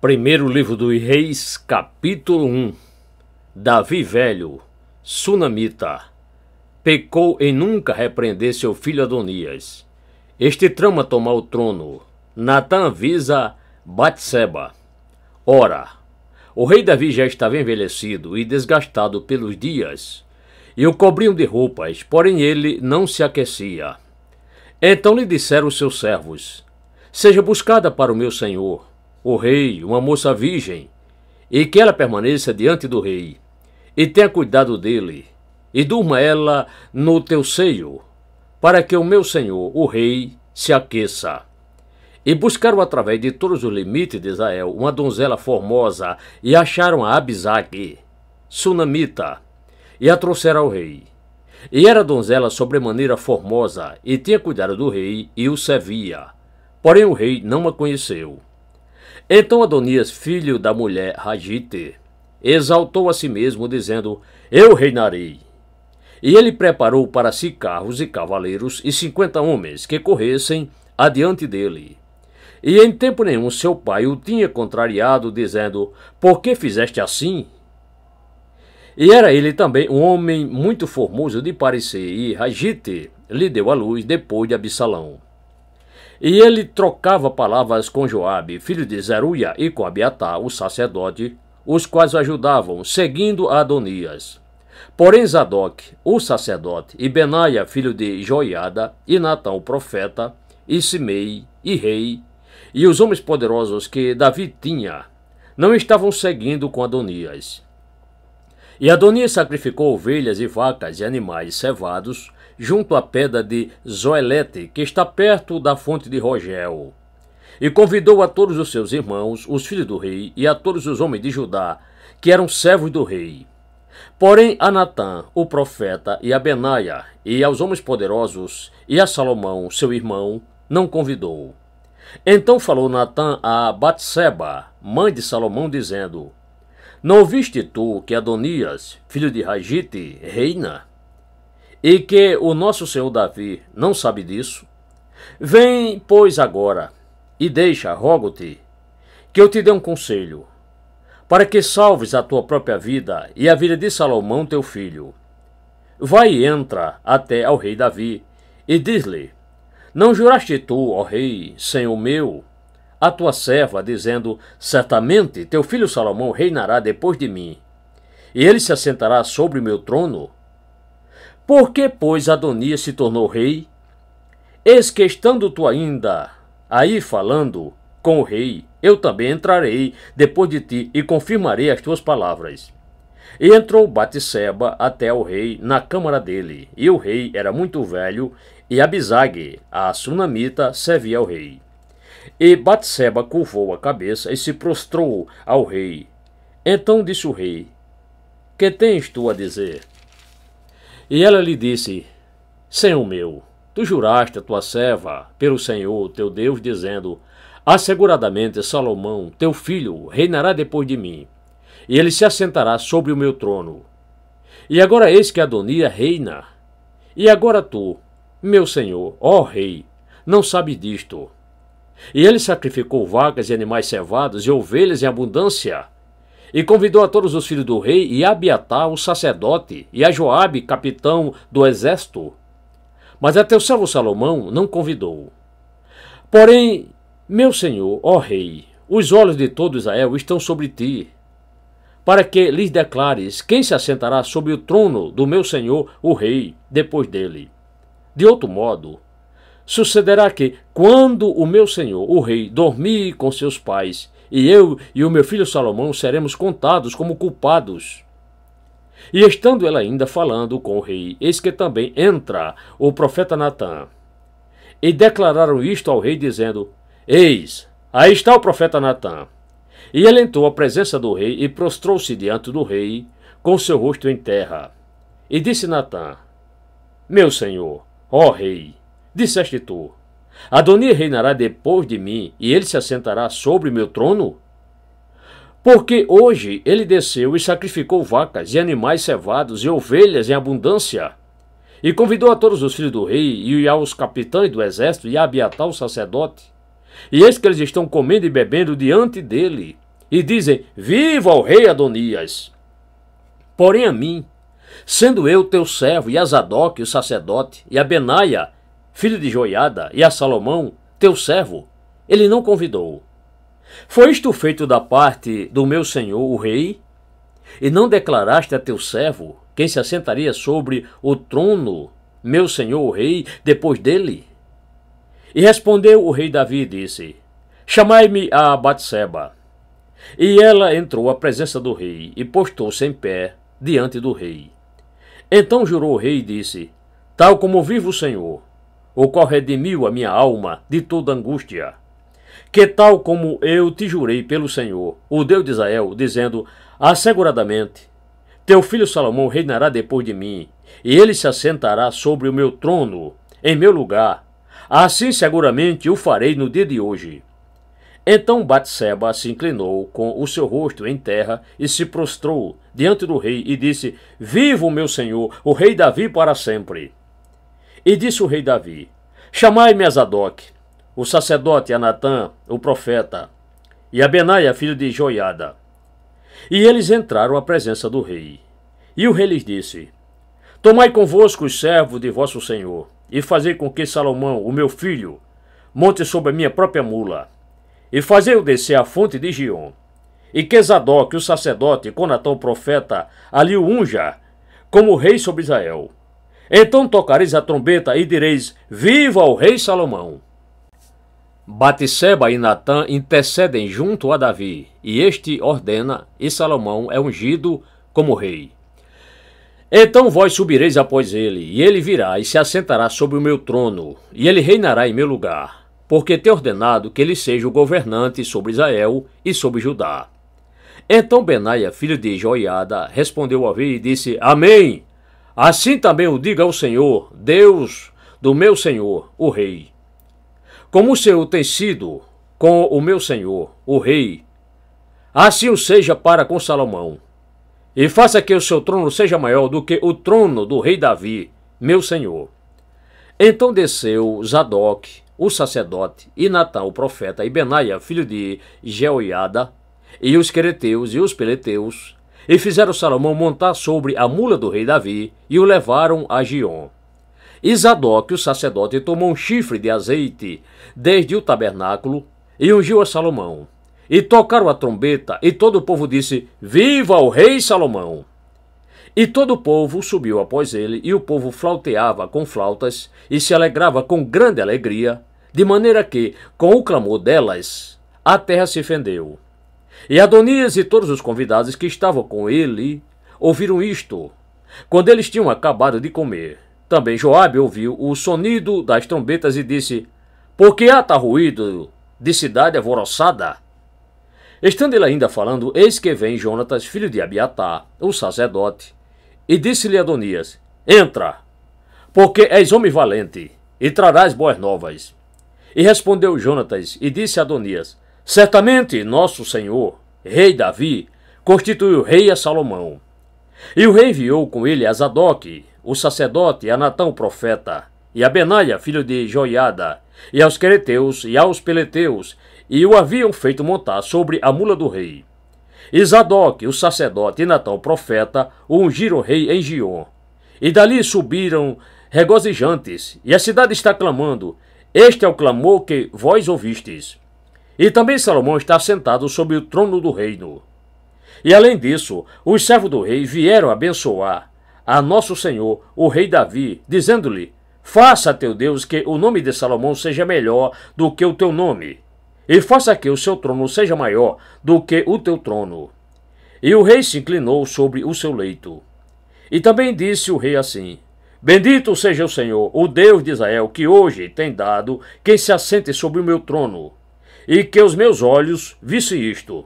Primeiro livro dos Reis, capítulo 1. Davi velho, sunamita, pecou em nunca repreender seu filho Adonias. Este trama tomar o trono. Natã avisa Batseba. Ora, o rei Davi já estava envelhecido e desgastado pelos dias, e o cobriam de roupas, porém ele não se aquecia. Então lhe disseram os seus servos: seja buscada para o meu senhor, o rei, uma moça virgem, e que ela permaneça diante do rei, e tenha cuidado dele, e durma ela no teu seio, para que o meu senhor, o rei, se aqueça. E buscaram através de todos os limites de Israel uma donzela formosa, e acharam a Abisag, sunamita, e a trouxeram ao rei. E era a donzela sobremaneira formosa, e tinha cuidado do rei, e o servia. Porém o rei não a conheceu. Então Adonias, filho da mulher Hagite, exaltou a si mesmo, dizendo: eu reinarei. E ele preparou para si carros e cavaleiros e 50 homens que corressem adiante dele. E em tempo nenhum seu pai o tinha contrariado, dizendo: por que fizeste assim? E era ele também um homem muito formoso de parecer, e Hagite lhe deu à luz depois de Absalão. E ele trocava palavras com Joabe, filho de Zeruia, e com Abiatar, o sacerdote, os quais o ajudavam, seguindo a Adonias. Porém Zadok, o sacerdote, e Benaia, filho de Joiada, e Natã, o profeta, e Simei, e rei, e os homens poderosos que Davi tinha, não estavam seguindo com Adonias. E Adonias sacrificou ovelhas e vacas e animais cevados junto à pedra de Zoelete, que está perto da fonte de Rogel. E convidou a todos os seus irmãos, os filhos do rei, e a todos os homens de Judá, que eram servos do rei. Porém a Natã, o profeta, e a Benaia, e aos homens poderosos, e a Salomão, seu irmão, não convidou. Então falou Natã a Batseba, mãe de Salomão, dizendo: não ouviste tu que Adonias, filho de Hagite, reina? E que o nosso senhor Davi não sabe disso? Vem, pois, agora, e deixa, rogo-te, que eu te dê um conselho, para que salves a tua própria vida e a vida de Salomão teu filho. Vai e entra até ao rei Davi, e diz-lhe: não juraste tu, ó rei, senhor meu, a tua serva, dizendo: certamente teu filho Salomão reinará depois de mim, e ele se assentará sobre o meu trono? Por que, pois, Adonias se tornou rei? Eis que, estando tu ainda aí falando com o rei, eu também entrarei depois de ti e confirmarei as tuas palavras. E entrou Batseba até ao rei na câmara dele, e o rei era muito velho, e Abisag, a sunamita, servia ao rei. E Batseba curvou a cabeça e se prostrou ao rei. Então disse o rei: que tens tu a dizer? E ela lhe disse: senhor meu, tu juraste a tua serva pelo Senhor teu Deus, dizendo: asseguradamente Salomão, teu filho, reinará depois de mim, e ele se assentará sobre o meu trono. E agora eis que Adonias reina. E agora tu, meu senhor, ó rei, não sabes disto. E ele sacrificou vacas e animais cevados e ovelhas em abundância, e convidou a todos os filhos do rei, e a Abiatar, o sacerdote, e a Joabe, capitão do exército. Mas a teu servo Salomão não convidou. Porém, meu senhor, ó rei, os olhos de todo Israel estão sobre ti, para que lhes declares quem se assentará sobre o trono do meu senhor, o rei, depois dele. De outro modo, sucederá que, quando o meu senhor, o rei, dormir com seus pais, e eu e o meu filho Salomão seremos contados como culpados. E estando ela ainda falando com o rei, eis que também entra o profeta Natã. E declararam isto ao rei, dizendo: eis, aí está o profeta Natã. E ele entrou à presença do rei e prostrou-se diante do rei, com seu rosto em terra. E disse Natã: meu senhor, ó rei, disseste tu: Adonias reinará depois de mim, e ele se assentará sobre meu trono? Porque hoje ele desceu e sacrificou vacas e animais cevados e ovelhas em abundância, e convidou a todos os filhos do rei e aos capitães do exército e a Abiatar o sacerdote. E eis que eles estão comendo e bebendo diante dele, e dizem: Viva o rei Adonias! Porém a mim, sendo eu teu servo, e a Zadok, o sacerdote, e a Benaia, filho de Joiada, e a Salomão, teu servo, ele não convidou. Foi isto feito da parte do meu senhor, o rei? E não declaraste a teu servo quem se assentaria sobre o trono, meu senhor, o rei, depois dele? E respondeu o rei Davi e disse: Chamai-me a Batseba. E ela entrou à presença do rei e postou-se em pé diante do rei. Então jurou o rei e disse: Tal como vive o Senhor, o qual redimiu a minha alma de toda angústia, que tal como eu te jurei pelo Senhor, o Deus de Israel, dizendo: Asseguradamente, teu filho Salomão reinará depois de mim, e ele se assentará sobre o meu trono, em meu lugar. Assim seguramente o farei no dia de hoje. Então Batseba se inclinou com o seu rosto em terra e se prostrou diante do rei e disse: Viva o meu senhor, o rei Davi, para sempre. E disse o rei Davi: Chamai-me a Zadok, o sacerdote, a Natã, o profeta, e a Benaia, filho de Joiada. E eles entraram à presença do rei. E o rei lhes disse: Tomai convosco os servos de vosso senhor, e fazei com que Salomão, o meu filho, monte sobre a minha própria mula, e fazei-o descer à fonte de Gion, e que Zadok, o sacerdote, com Natã o profeta, ali o unja, como rei sobre Israel. Então tocareis a trombeta e direis: Viva o rei Salomão! Batseba e Natã intercedem junto a Davi, e este ordena, e Salomão é ungido como rei. Então vós subireis após ele, e ele virá e se assentará sobre o meu trono, e ele reinará em meu lugar, porque tenho ordenado que ele seja o governante sobre Israel e sobre Judá. Então Benaia, filho de Joiada, respondeu ao rei e disse: Amém! Assim também o diga ao Senhor, Deus do meu senhor, o rei. Como o Senhor tem sido com o meu senhor, o rei, assim o seja para com Salomão. E faça que o seu trono seja maior do que o trono do rei Davi, meu senhor. Então desceu Zadok, o sacerdote, e Natã, o profeta, e Benaia, filho de Jeoiada, e os quereteus e os peleteus, e fizeram Salomão montar sobre a mula do rei Davi, e o levaram a Gion. E Zadok, o sacerdote, tomou um chifre de azeite desde o tabernáculo, e ungiu a Salomão. E tocaram a trombeta, e todo o povo disse: Viva o rei Salomão! E todo o povo subiu após ele, e o povo flauteava com flautas, e se alegrava com grande alegria, de maneira que, com o clamor delas, a terra se fendeu. E Adonias e todos os convidados que estavam com ele ouviram isto, quando eles tinham acabado de comer. Também Joabe ouviu o sonido das trombetas e disse: Por que há tal ruído de cidade alvoroçada? Estando ele ainda falando, eis que vem Jonatas, filho de Abiatar, o sacerdote, e disse-lhe Adonias: Entra, porque és homem valente, e trarás boas novas. E respondeu Jonatas, e disse a Adonias: Certamente nosso senhor, rei Davi, constituiu rei a Salomão. E o rei enviou com ele a Zadok, o sacerdote, a Natã o profeta, e a Benaia, filho de Joiada, e aos quereteus e aos peleteus, e o haviam feito montar sobre a mula do rei. E Zadok, o sacerdote, e Natã o profeta, o ungiram rei em Gion. E dali subiram regozijantes, e a cidade está clamando: Este é o clamor que vós ouvistes. E também Salomão está sentado sobre o trono do reino. E além disso, os servos do rei vieram abençoar a nosso senhor, o rei Davi, dizendo-lhe: Faça, teu Deus, que o nome de Salomão seja melhor do que o teu nome, e faça que o seu trono seja maior do que o teu trono. E o rei se inclinou sobre o seu leito. E também disse o rei assim: Bendito seja o Senhor, o Deus de Israel, que hoje tem dado quem se assente sobre o meu trono, e que os meus olhos vissem isto.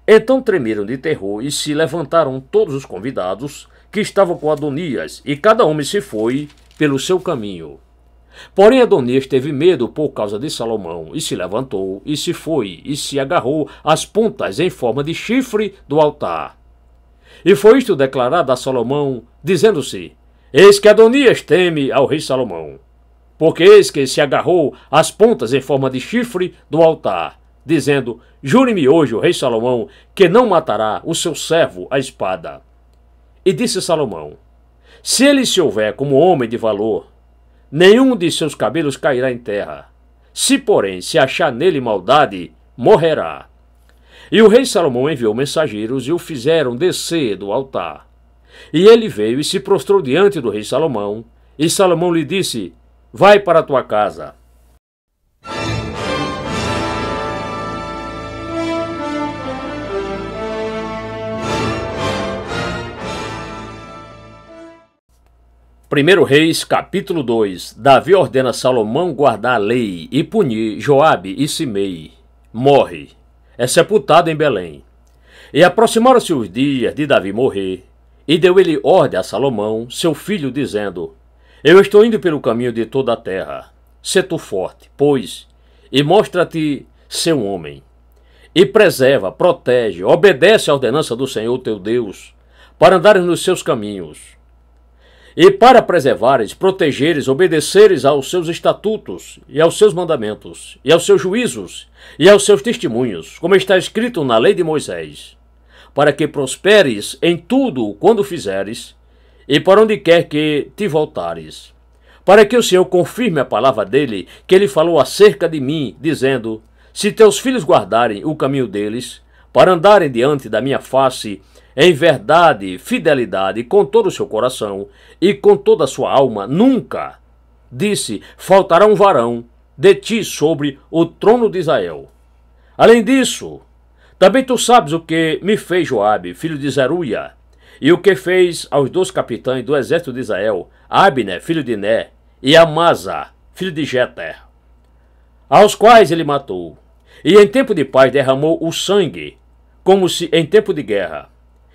Então tremeram de terror e se levantaram todos os convidados que estavam com Adonias, e cada homem se foi pelo seu caminho. Porém Adonias teve medo por causa de Salomão, e se levantou, e se foi, e se agarrou às pontas em forma de chifre do altar. E foi isto declarado a Salomão, dizendo-se: Eis que Adonias teme ao rei Salomão, porque eis que se agarrou às pontas em forma de chifre do altar. dizendo: Jure-me hoje o rei Salomão que não matará o seu servo à espada. E disse Salomão: Se ele se houver como homem de valor, nenhum de seus cabelos cairá em terra. Se, porém, se achar nele maldade, morrerá. E o rei Salomão enviou mensageiros e o fizeram descer do altar. E ele veio e se prostrou diante do rei Salomão. E Salomão lhe disse: Vai para a tua casa. Primeiro Reis, capítulo 2. Davi ordena a Salomão guardar a lei e punir Joabe e Simei. Morre. É sepultado em Belém. E aproximaram-se os dias de Davi morrer, e deu ele ordem a Salomão, seu filho, dizendo: Eu estou indo pelo caminho de toda a terra. Sê tu forte, pois, e mostra-te ser um homem. E preserva, protege, obedece à ordenança do Senhor teu Deus, para andares nos seus caminhos. E para preservares, protegeres, obedeceres aos seus estatutos, e aos seus mandamentos, e aos seus juízos, e aos seus testemunhos, como está escrito na lei de Moisés, para que prosperes em tudo quando fizeres, e para onde quer que te voltares, para que o Senhor confirme a palavra dele, que ele falou acerca de mim, dizendo: Se teus filhos guardarem o caminho deles, para andarem diante da minha face, em verdade, fidelidade, com todo o seu coração e com toda a sua alma, nunca, disse, faltará um varão de ti sobre o trono de Israel. Além disso, também tu sabes o que me fez Joabe, filho de Zeruia, e o que fez aos 2 capitães do exército de Israel, Abner, filho de Né, e Amasa, filho de Jeter, aos quais ele matou, e em tempo de paz derramou o sangue, como se em tempo de guerra.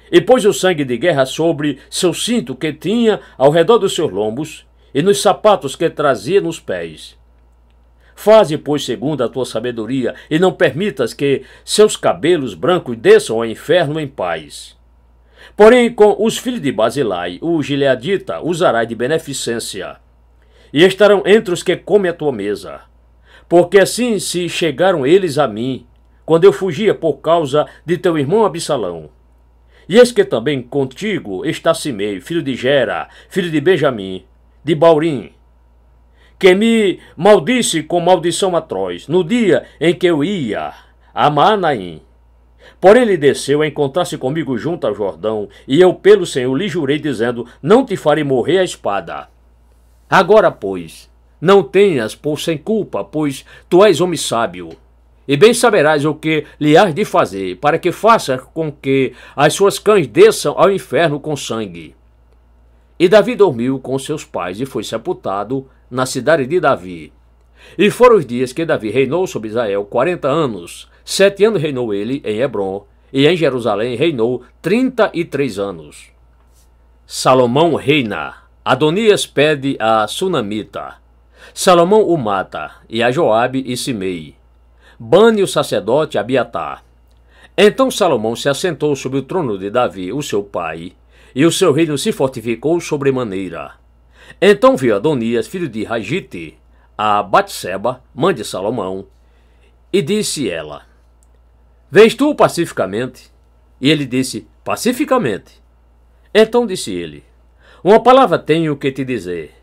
E pôs o sangue de guerra sobre seu cinto que tinha ao redor dos seus lombos e nos sapatos que trazia nos pés. Faze, pois, segundo a tua sabedoria, e não permitas que seus cabelos brancos desçam ao inferno em paz. Porém, com os filhos de Basilai, o gileadita, usarás de beneficência, e estarão entre os que comem a tua mesa. Porque assim se chegaram eles a mim, quando eu fugia por causa de teu irmão Absalão. E eis que também contigo está Simei, filho de Gera, filho de Benjamim, de Baurim, que me maldisse com maldição atroz, no dia em que eu ia a Maanaim. Porém ele desceu a encontrar-se comigo junto ao Jordão, e eu pelo Senhor lhe jurei, dizendo: Não te farei morrer a espada. Agora, pois, não tenhas por sem culpa, pois tu és homem sábio. E bem saberás o que lhe has de fazer, para que faça com que as suas cães desçam ao inferno com sangue. E Davi dormiu com seus pais e foi sepultado na cidade de Davi. E foram os dias que Davi reinou sobre Israel 40 anos. 7 anos reinou ele em Hebrom, e em Jerusalém reinou 33 anos. Salomão reina. Adonias pede a Sunamita. Salomão o mata, e a Joabe e Simei. Bane o sacerdote Abiatar. Então Salomão se assentou sobre o trono de Davi, o seu pai, e o seu reino se fortificou sobremaneira. Então viu Adonias, filho de Hagite, a Batseba, mãe de Salomão, e disse ela: Vens tu pacificamente? E ele disse: Pacificamente. Então disse ele: Uma palavra tenho que te dizer.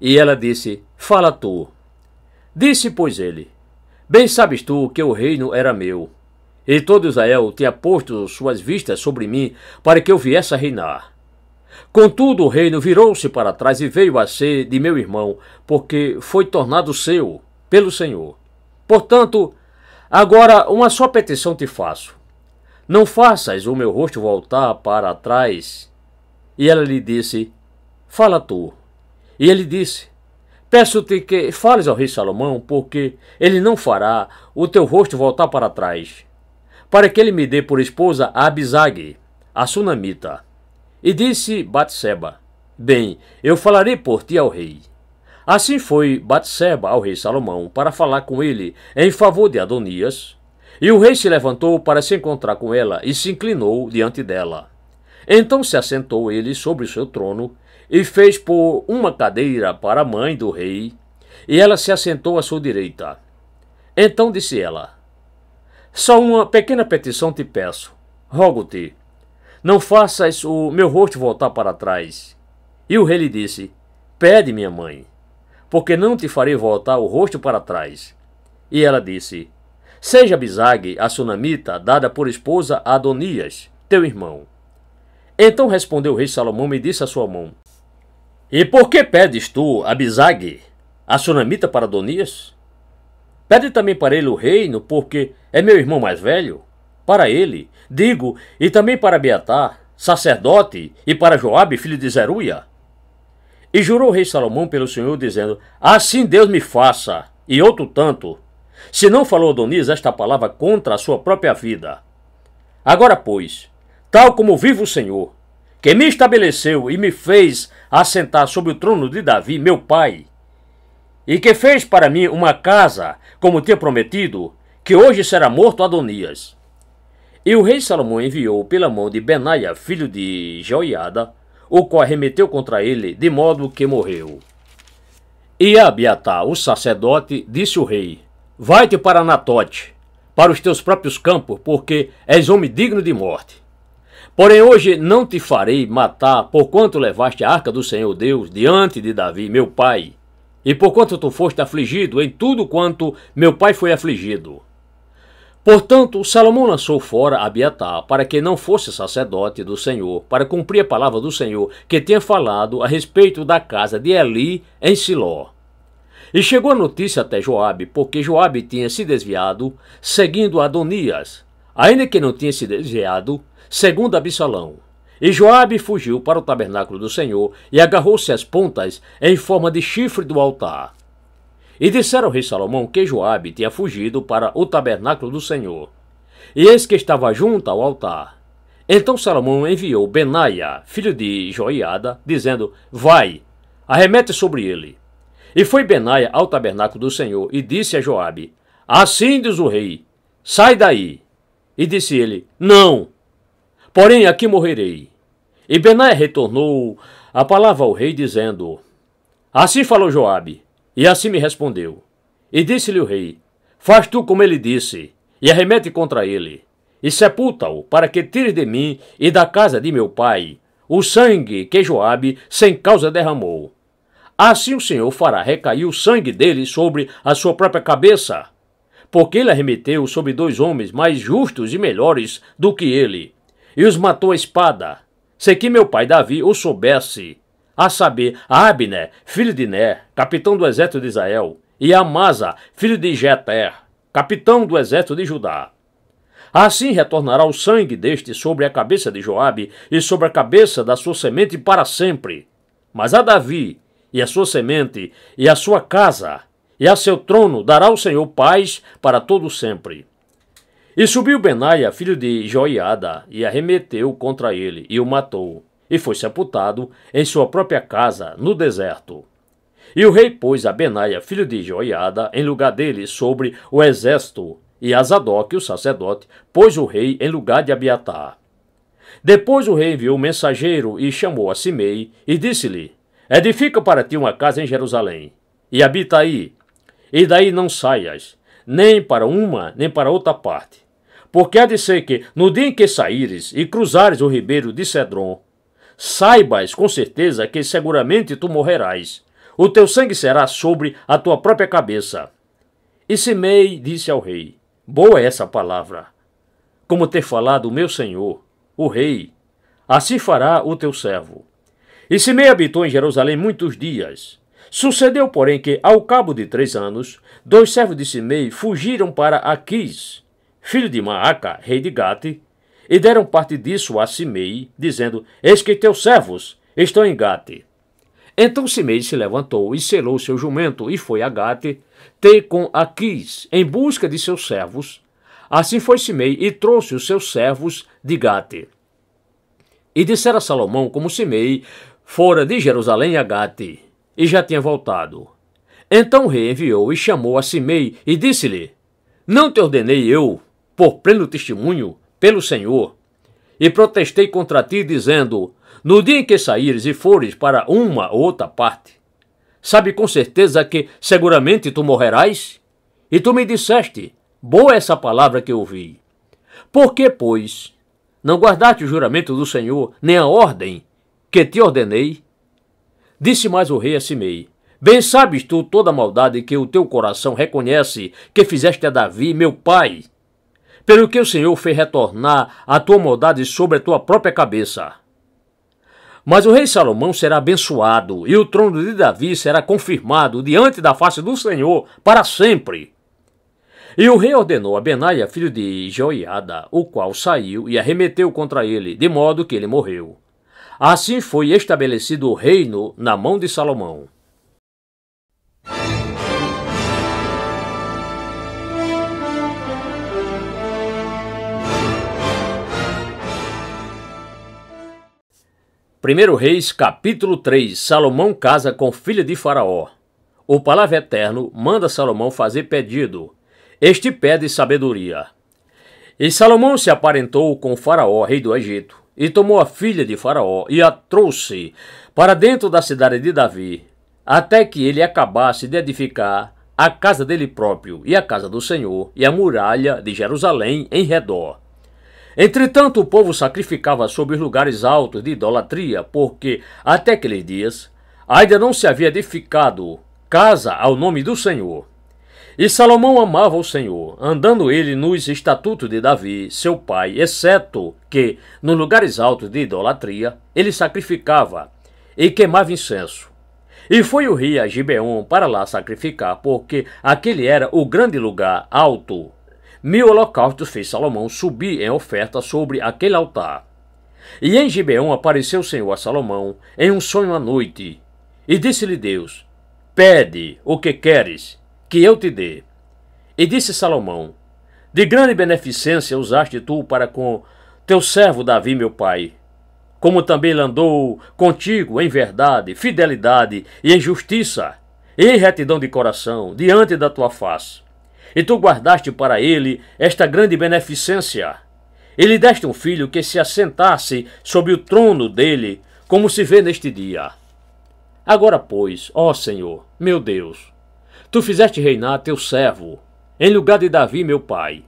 E ela disse: Fala tu. Disse, pois, ele: Bem sabes tu que o reino era meu, e todo Israel tinha posto suas vistas sobre mim para que eu viesse a reinar. Contudo, o reino virou-se para trás e veio a ser de meu irmão, porque foi tornado seu pelo Senhor. Portanto, agora uma só petição te faço: não faças o meu rosto voltar para trás. E ela lhe disse: Fala tu. E ele disse: Peço-te que fales ao rei Salomão, porque ele não fará o teu rosto voltar para trás, para que ele me dê por esposa a Abisag, a Sunamita. E disse Batseba: Bem, eu falarei por ti ao rei. Assim foi Batseba ao rei Salomão para falar com ele em favor de Adonias. E o rei se levantou para se encontrar com ela e se inclinou diante dela. Então se assentou ele sobre o seu trono e fez pôr uma cadeira para a mãe do rei, e ela se assentou à sua direita. Então disse ela: Só uma pequena petição te peço. Rogo-te, não faças o meu rosto voltar para trás. E o rei lhe disse: Pede, minha mãe, porque não te farei voltar o rosto para trás. E ela disse: Seja Abisag, a sunamita, dada por esposa a Adonias, teu irmão. Então respondeu o rei Salomão e disse à sua mão: E por que pedes tu, Abisag, a sunamita, para Adonias? Pede também para ele o reino, porque é meu irmão mais velho. Para ele, digo, e também para Abiatar, sacerdote, e para Joabe, filho de Zeruia. E jurou o rei Salomão pelo Senhor, dizendo: Assim Deus me faça, e outro tanto, se não falou Adonias esta palavra contra a sua própria vida. Agora, pois, tal como vive o Senhor, que me estabeleceu e me fez assentar sobre o trono de Davi, meu pai, e que fez para mim uma casa, como tinha prometido, que hoje será morto Adonias. E o rei Salomão enviou pela mão de Benaia, filho de Jeoiada, o qual arremeteu contra ele, de modo que morreu. E a Abiatar, o sacerdote, disse o rei: Vai-te para Anatote, para os teus próprios campos, porque és homem digno de morte. Porém hoje não te farei matar, porquanto levaste a arca do Senhor Deus diante de Davi, meu pai, e porquanto tu foste afligido em tudo quanto meu pai foi afligido. Portanto, Salomão lançou fora Abiatar, para que não fosse sacerdote do Senhor, para cumprir a palavra do Senhor, que tinha falado a respeito da casa de Eli em Siló. E chegou a notícia até Joabe, porque Joabe tinha se desviado, seguindo Adonias, ainda que não tinha se desviado, segundo Absalão. E Joabe fugiu para o tabernáculo do Senhor, e agarrou-se às pontas em forma de chifre do altar. E disseram ao rei Salomão que Joabe tinha fugido para o tabernáculo do Senhor, e eis que estava junto ao altar. Então Salomão enviou Benaia, filho de Joiada, dizendo: Vai, arremete sobre ele. E foi Benaia ao tabernáculo do Senhor, e disse a Joabe: Assim diz o rei, sai daí. E disse ele: Não, porém aqui morrerei. E Benaia retornou a palavra ao rei, dizendo: Assim falou Joabe, e assim me respondeu. E disse-lhe o rei: Faz tu como ele disse, e arremete contra ele, e sepulta-o, para que tire de mim e da casa de meu pai o sangue que Joabe sem causa derramou. Assim o Senhor fará recair o sangue dele sobre a sua própria cabeça, porque ele arremeteu sobre 2 homens mais justos e melhores do que ele, e os matou a espada, sem que meu pai Davi o soubesse, a saber, a Abner, filho de Ner, capitão do exército de Israel, e a Amasa, filho de Jeter, capitão do exército de Judá. Assim retornará o sangue deste sobre a cabeça de Joabe e sobre a cabeça da sua semente para sempre. Mas a Davi e a sua semente e a sua casa e a seu trono dará o Senhor paz para todo sempre. E subiu Benaia, filho de Joiada, e arremeteu contra ele, e o matou, e foi sepultado em sua própria casa, no deserto. E o rei pôs a Benaia, filho de Joiada, em lugar dele sobre o exército, e a Zadok, o sacerdote, pôs o rei em lugar de Abiatar. Depois o rei enviou um mensageiro e chamou a Simei, e disse-lhe: Edifica para ti uma casa em Jerusalém, e habita aí, e daí não saias, nem para uma, nem para outra parte. Porque há de ser que, no dia em que saíres e cruzares o ribeiro de Cedron, saibas com certeza que seguramente tu morrerás. O teu sangue será sobre a tua própria cabeça. E Simei disse ao rei: Boa é essa palavra, como ter falado o meu senhor, o rei, assim fará o teu servo. E Simei habitou em Jerusalém muitos dias. Sucedeu, porém, que, ao cabo de 3 anos, 2 servos de Simei fugiram para Aquis, filho de Maaca, rei de Gate, e deram parte disso a Simei, dizendo: Eis que teus servos estão em Gate. Então Simei se levantou e selou seu jumento e foi a Gate, ter com Aquis, em busca de seus servos. Assim foi Simei e trouxe os seus servos de Gate. E dissera a Salomão como Simei fora de Jerusalém a Gate, e já tinha voltado. Então o rei enviou e chamou a Simei e disse-lhe: Não te ordenei eu, por pleno testemunho, pelo Senhor, e protestei contra ti, dizendo: No dia em que saíres e fores para uma ou outra parte, sabe com certeza que seguramente tu morrerás? E tu me disseste: Boa é essa palavra que ouvi. Por que, pois, não guardaste o juramento do Senhor, nem a ordem que te ordenei? Disse mais o rei a Simei: Bem sabes tu toda a maldade que o teu coração reconhece que fizeste a Davi, meu pai, pelo que o Senhor fez retornar a tua maldade sobre a tua própria cabeça. Mas o rei Salomão será abençoado, e o trono de Davi será confirmado diante da face do Senhor para sempre. E o rei ordenou a Benaia, filho de Joiada, o qual saiu e arremeteu contra ele, de modo que ele morreu. Assim foi estabelecido o reino na mão de Salomão. Primeiro Reis, capítulo 3. Salomão casa com filha de Faraó. O Palavra Eterno manda Salomão fazer pedido. Este pede sabedoria. E Salomão se aparentou com Faraó, rei do Egito, e tomou a filha de Faraó e a trouxe para dentro da cidade de Davi, até que ele acabasse de edificar a casa dele próprio e a casa do Senhor e a muralha de Jerusalém em redor. Entretanto, o povo sacrificava sobre os lugares altos de idolatria, porque até aqueles dias ainda não se havia edificado casa ao nome do Senhor. E Salomão amava o Senhor, andando ele nos estatutos de Davi, seu pai, exceto que, nos lugares altos de idolatria, ele sacrificava e queimava incenso. E foi o rei a Gibeon para lá sacrificar, porque aquele era o grande lugar alto. 1000 holocaustos fez Salomão subir em oferta sobre aquele altar. E em Gibeon apareceu o Senhor a Salomão em um sonho à noite. E disse-lhe Deus: Pede o que queres, que eu te dê. E disse Salomão: De grande beneficência usaste tu para com teu servo Davi, meu pai, como também ele andou contigo em verdade, fidelidade e em justiça, e em retidão de coração, diante da tua face. E tu guardaste para ele esta grande beneficência. E lhe deste um filho que se assentasse sobre o trono dele, como se vê neste dia. Agora, pois, ó Senhor, meu Deus, tu fizeste reinar teu servo, em lugar de Davi, meu pai.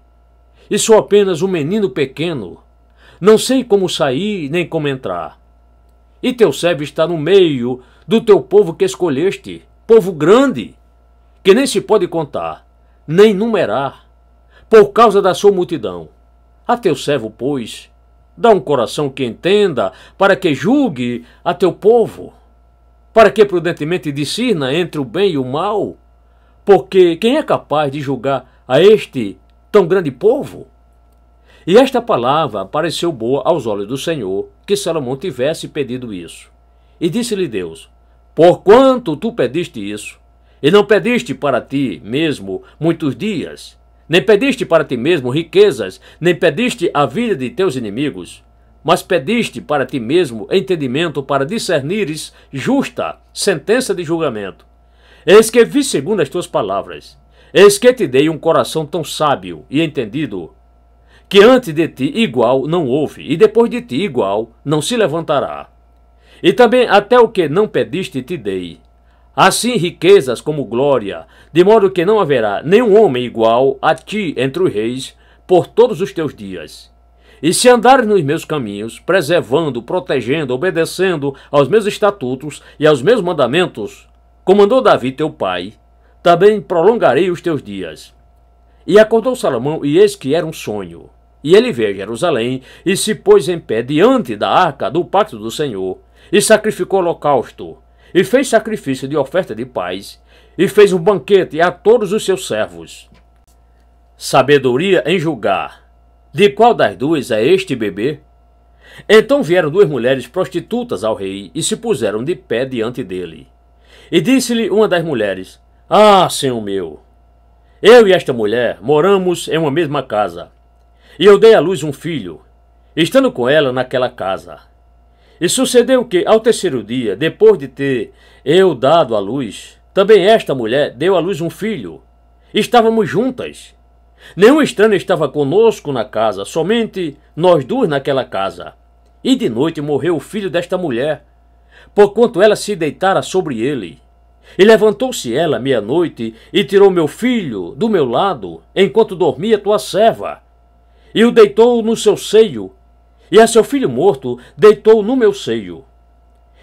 E sou apenas um menino pequeno, não sei como sair nem como entrar. E teu servo está no meio do teu povo que escolheste, povo grande, que nem se pode contar, nem numerar, por causa da sua multidão. A teu servo, pois, dá um coração que entenda, para que julgue a teu povo, para que prudentemente discirna entre o bem e o mal, porque quem é capaz de julgar a este tão grande povo? E esta palavra pareceu boa aos olhos do Senhor, que Salomão tivesse pedido isso. E disse-lhe Deus: Porquanto tu pediste isso, e não pediste para ti mesmo muitos dias, nem pediste para ti mesmo riquezas, nem pediste a vida de teus inimigos, mas pediste para ti mesmo entendimento para discernires justa sentença de julgamento. Eis que vi segundo as tuas palavras, eis que te dei um coração tão sábio e entendido, que antes de ti igual não houve, e depois de ti igual não se levantará. E também até o que não pediste te dei, assim riquezas como glória, de modo que não haverá nenhum homem igual a ti entre os reis por todos os teus dias. E se andares nos meus caminhos, preservando, protegendo, obedecendo aos meus estatutos e aos meus mandamentos, como mandou Davi teu pai, também prolongarei os teus dias. E acordou Salomão, e eis que era um sonho. E ele veio a Jerusalém, e se pôs em pé diante da arca do pacto do Senhor, e sacrificou holocausto, e fez sacrifício de oferta de paz, e fez um banquete a todos os seus servos. Sabedoria em julgar. De qual das duas é este bebê? Então vieram duas mulheres prostitutas ao rei, e se puseram de pé diante dele. E disse-lhe uma das mulheres: Ah, senhor meu, eu e esta mulher moramos em uma mesma casa, e eu dei à luz um filho, estando com ela naquela casa. E sucedeu que, ao terceiro dia, depois de ter eu dado à luz, também esta mulher deu à luz um filho. Estávamos juntas. Nenhum estranho estava conosco na casa, somente nós duas naquela casa. E de noite morreu o filho desta mulher, porquanto ela se deitara sobre ele. E levantou-se ela à meia-noite e tirou meu filho do meu lado, enquanto dormia tua serva, e o deitou no seu seio, e a seu filho morto deitou no meu seio.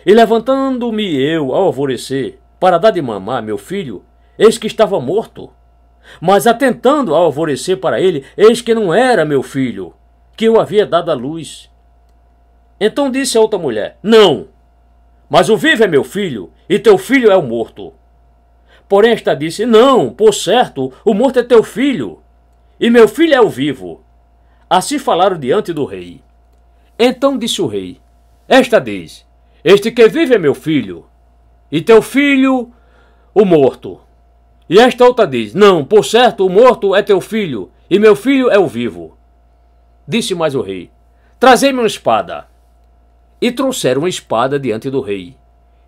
E levantando-me eu ao alvorecer, para dar de mamar meu filho, eis que estava morto. Mas atentando ao alvorecer para ele, eis que não era meu filho, que eu havia dado à luz. Então disse a outra mulher: Não, mas o vivo é meu filho, e teu filho é o morto. Porém esta disse: Não, por certo, o morto é teu filho, e meu filho é o vivo. Assim falaram diante do rei. Então disse o rei: Esta diz: Este que vive é meu filho, e teu filho o morto. E esta outra diz: Não, por certo, o morto é teu filho, e meu filho é o vivo. Disse mais o rei: Trazei-me uma espada. E trouxeram uma espada diante do rei.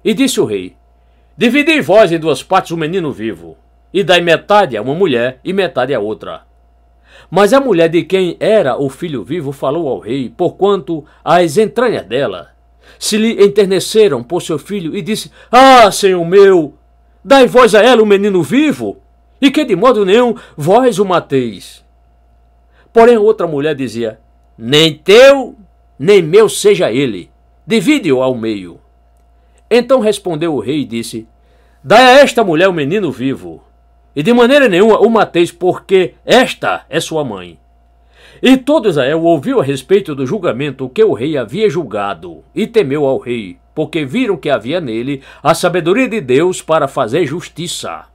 E disse o rei: Dividi vós em duas partes o menino vivo, e dai metade a uma mulher e metade a outra. Mas a mulher de quem era o filho vivo falou ao rei, porquanto as entranhas dela se lhe enterneceram por seu filho, e disse: Ah, senhor meu, dai vós a ela o menino vivo, e que de modo nenhum vós o mateis. Porém outra mulher dizia: Nem teu, nem meu seja ele, divide-o ao meio. Então respondeu o rei e disse: Dai a esta mulher o menino vivo, e de maneira nenhuma o mateis, porque esta é sua mãe. E todo Israel ouviu a respeito do julgamento que o rei havia julgado, e temeu ao rei, porque viram que havia nele a sabedoria de Deus para fazer justiça.